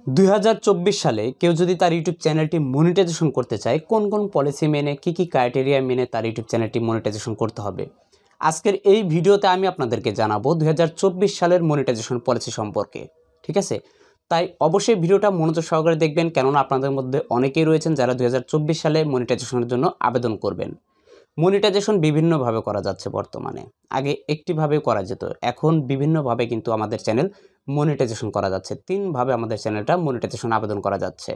2024 সালে কেউ যদি তার ইউটিউব চ্যানেলটি মনিটাইজেশন করতে চায় কোন কোন পলিসি মেনে কি ক্রাইটেরিয়া মেনে তার ইউটিউব চ্যানেলটি মনিটাইজেশন করতে হবে। আজকের এই ভিডিওতে আমি আপনাদেরকে জানাবো 2024 সালের মনিটাইজেশন পলিসি সম্পর্কে। ঠিক আছে, তাই অবশ্যই ভিডিওটা মনোযোগ সহকারে দেখবেন, কেননা আপনাদের মধ্যে অনেকেই রয়েছেন যারা 2024 সালে মনিটাইজেশনের জন্য আবেদন করবেন। মনিটাইজেশন বিভিন্নভাবে করা যাচ্ছে বর্তমানে। আগে একটিভাবে করা যেত, এখন বিভিন্নভাবে কিন্তু আমাদের চ্যানেল মনিটাইজেশন করা যাচ্ছে। তিনভাবে আমাদের চ্যানেলটা মনিটাইজেশন আবেদন করা যাচ্ছে।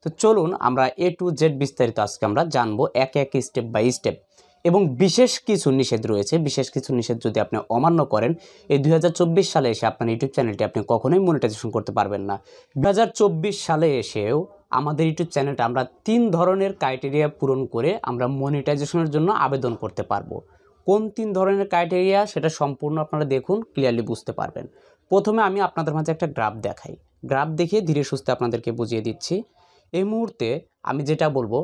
তো চলুন আমরা A to Z বিস্তারিত আজকে আমরা জানবো এক স্টেপ বাই স্টেপ। এবং বিশেষ কিছু নিষেধ রয়েছে, বিশেষ কিছু নিষেধ যদি আপনি অমান্য করেন এই 2024 সালে এসে আপনার ইউটিউব চ্যানেলটি আপনি কখনোই মনিটাইজেশন করতে পারবেন না। 2024 সালে এসেও আমাদের ইউটিউব চ্যানেলটা আমরা 3 ধরনের ক্রাইটেরিয়া পূরণ করে আমরা মনিটাইজেশনের জন্য আবেদন করতে পারবো। কোন 3 ধরনের ক্রাইটেরিয়া সেটা সম্পূর্ণ আপনারা দেখুন, ক্লিয়ারলি বুঝতে পারবেন। প্রথমে আমি আপনাদের মাঝে একটা গ্রাফ দেখাই, গ্রাফ দেখিয়ে ধীরে সুস্থে আপনাদেরকে বুঝিয়ে দিচ্ছি। এই মুহূর্তে আমি যেটা বলবো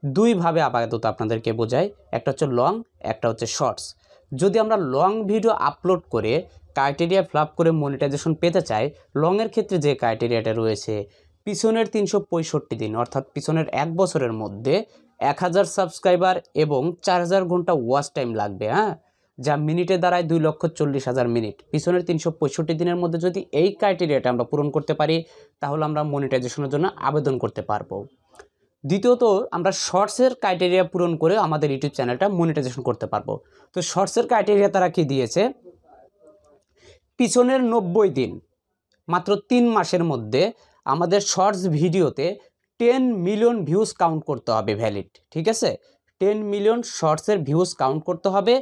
দুইভাবে আপাতত আপনাদেরকে বোঝাই, একটা হচ্ছে লং, একটা হচ্ছে শর্টস। যদি আমরা লং ভিডিও আপলোড করে ক্রাইটেরিয়া ফিল করে মনিটাইজেশন পেতে চাই, লংয়ের ক্ষেত্রে যে ক্রাইটেরিয়াটা রয়েছে পিছনের 365 দিন অর্থাৎ পিছনের 1 বছরের মধ্যে 1000 সাবস্ক্রাইবার এবং 4000 ঘন্টা ওয়াচ টাইম লাগবে। যা মিনিটে দাঁড়ায় 2,40,000 মিনিট। পিছনের 365 দিনের মধ্যে যদি এই ক্রাইটেরিয়াটা আমরা পূরণ করতে পারি তাহলে আমরা মনিটাইজেশনের জন্য আবেদন করতে পারবো। দ্বিতীয়ত আমরা শর্টসের ক্রাইটেরিয়া পূরণ করে আমাদের ইউটিউব চ্যানেলটা মনিটাইজেশন করতে পারবো। তো শর্টসের ক্রাইটেরিয়া তারা কি দিয়েছে, পিছনের 90 দিন মাত্র 3 মাসের মধ্যে আমাদের শর্টস ভিডিওতে 10 মিলিয়ন ভিউজ কাউন্ট করতে হবে ভ্যালিড। ঠিক আছে, 10 মিলিয়ন শর্টসের ভিউজ কাউন্ট করতে হবে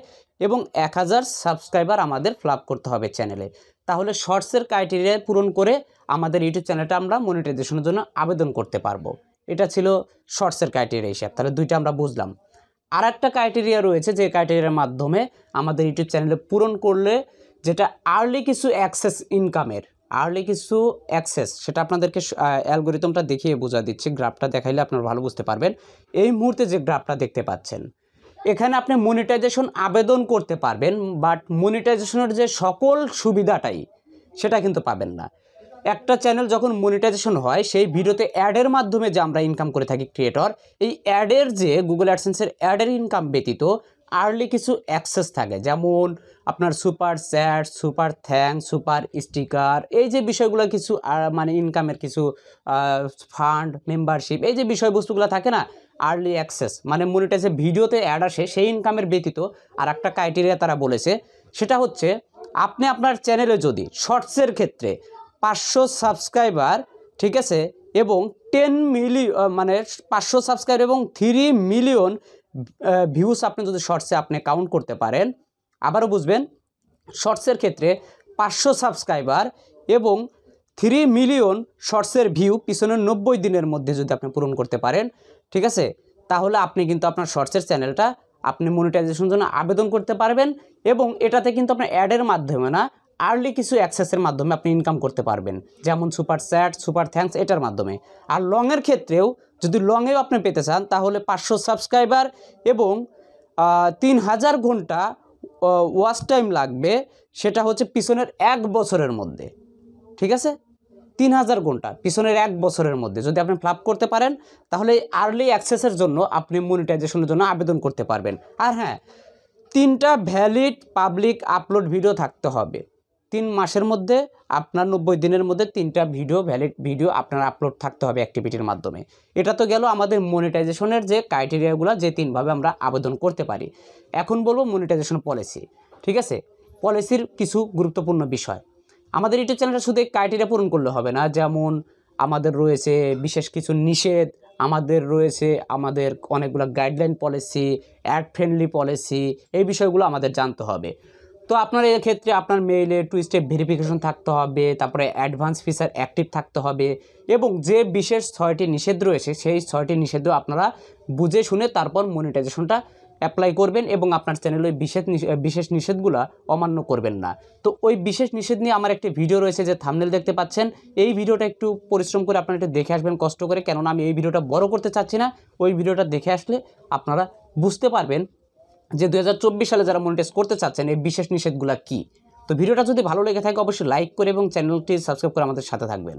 এবং 1000 সাবস্ক্রাইবার আমাদের ফ্লাপ করতে হবে চ্যানেলে। তাহলে শর্টসের ক্রাইটেরিয়া পূরণ করে আমাদের ইউটিউব চ্যানেলটা আমরা মনিটাইজেশনের জন্য আবেদন করতে পারবো। এটা ছিল শর্টসের ক্রাইটেরিয়া হিসাব। তাহলে দুইটা আমরা বুঝলাম। আর একটা ক্রাইটেরিয়া রয়েছে যে ক্রাইটেরিয়ার মাধ্যমে আমাদের ইউটিউব চ্যানেলে পূরণ করলে যেটা আর্লি কিছু অ্যাক্সেস ইনকামের, আর্লি কিছু অ্যাক্সেস, সেটা আপনাদেরকে অ্যালগোরিদমটা দেখিয়ে বোঝা দিচ্ছি। গ্রাফটা দেখাইলে আপনারা ভালো বুঝতে পারবেন। এই মুহূর্তে যে গ্রাফটা দেখতে পাচ্ছেন এখানে আপনি মনিটাইজেশন আবেদন করতে পারবেন, বাট মনিটাইজেশনের যে সকল সুবিধাটাই সেটা কিন্তু পাবেন না। একটা চ্যানেল যখন মনিটাইজেশন হয় সেই ভিডিওতে অ্যাডের মাধ্যমে যে আমরা ইনকাম করে থাকি ক্রিয়েটর, এই অ্যাডের যে গুগল অ্যাডসেন্সের অ্যাডের ইনকাম ব্যতীত আর্লি কিছু অ্যাক্সেস থাকে, যেমন আপনার super chat, super thanks, super sticker, এই যে বিষয়গুলো কিছু মানে ইনকামের কিছু ফান্ড, মেম্বারশিপ, এই যে বিষয়বস্তুগুলো থাকে না, আর্লি অ্যাক্সেস মানে মনিটাইজে ভিডিওতে অ্যাড আসে সেই ইনকামের ব্যতীত আর একটা ক্রাইটেরিয়া তারা বলেছে, সেটা হচ্ছে আপনি আপনার চ্যানেলে যদি শর্টসের ক্ষেত্রে 500 সাবস্ক্রাইবার, ঠিক আছে, এবং 10 মিলিয়ন মানে 500 সাবস্ক্রাইবার এবং 3 মিলিয়ন ভিউস আপনি যদি শর্টসে আপনি কাউন্ট করতে পারেন। আবারও বুঝবেন, শর্টসের ক্ষেত্রে 500 সাবস্ক্রাইবার এবং 3 মিলিয়ন শর্টসের ভিউ পিছনের 90 দিনের মধ্যে যদি আপনি পূরণ করতে পারেন, ঠিক আছে, তাহলে আপনি কিন্তু আপনার শর্টসের চ্যানেলটা আপনি মনিটাইজেশনের জন্য আবেদন করতে পারবেন। এবং এটাতে কিন্তু আপনার অ্যাডের মাধ্যমে না, আর্লি কিছু অ্যাক্সেসের মাধ্যমে আপনি ইনকাম করতে পারবেন, যেমন সুপার চ্যাট, সুপার থ্যাঙ্কস, এটার মাধ্যমে। আর লংয়ের ক্ষেত্রেও যদি লংয়েও আপনি পেতে চান তাহলে 500 সাবস্ক্রাইবার এবং 3000 ঘন্টা ওয়াচ টাইম লাগবে, সেটা হচ্ছে পিছনের 1 বছরের মধ্যে। ঠিক আছে, 3000 ঘন্টা পিছনের 1 বছরের মধ্যে যদি আপনি ফ্লাপ করতে পারেন তাহলে আর্লি অ্যাক্সেসের জন্য আপনি মনিটাইজেশনের জন্য আবেদন করতে পারবেন। আর হ্যাঁ, 3টা ভ্যালিড পাবলিক আপলোড ভিডিও থাকতে হবে। 3 মাসের মধ্যে আপনার 90 দিনের মধ্যে 3টা ভ্যালিড ভিডিও আপনার আপলোড থাকতে হবে অ্যাক্টিভিটির মাধ্যমে। এটা তো গেল আমাদের মনিটাইজেশনের যে ক্রাইটেরিয়াগুলো, যে 3ভাবে আমরা আবেদন করতে পারি। এখন বলবো মনিটাইজেশন পলিসি। ঠিক আছে, পলিসির কিছু গুরুত্বপূর্ণ বিষয়। আমাদের ইউটিউব চ্যানেলটা শুধু ক্রাইটেরিয়া পূরণ করলে হবে না, যেমন আমাদের রয়েছে বিশেষ কিছু নিষেধ, আমাদের রয়েছে আমাদের অনেকগুলো guideline policy, ad friendly policy, এই বিষয়গুলো আমাদের জানতে হবে। তো আপনার এই ক্ষেত্রে আপনার মেইলে 2 স্টেপ ভেরিফিকেশন থাকতে হবে, তারপরে অ্যাডভান্স ফিচার অ্যাক্টিভ থাকতে হবে, এবং যে বিশেষ 6টি নিষেধ রয়েছে সেই 6টি নিষেধ আপনারা বুঝে শুনে তারপর মনিটাইজেশনটা অ্যাপ্লাই করবেন এবং আপনার চ্যানেলে ওই বিশেষ নিষেধগুলো অমান্য করবেন না। তো ওই বিশেষ নিষেধ নিয়ে আমার একটি ভিডিও রয়েছে, যে থাম্বনেল দেখতে পাচ্ছেন। এই ভিডিওটা একটু পরিশ্রম করে আপনারা একটু দেখে আসবেন কষ্ট করে, কেননা আমি এই ভিডিওটা বড় করতে চাচ্ছি না। ওই ভিডিওটা দেখে আসলে আপনারা বুঝতে পারবেন যে 2024 সালে যারা মনিটাইজ করতে চাচ্ছেন এই বিশেষ নিষেধগুলো কী। তো ভিডিওটা যদি ভালো লেগে থাকে অবশ্যই লাইক করে এবং চ্যানেলটি সাবস্ক্রাইব করে আমাদের সাথে থাকবেন।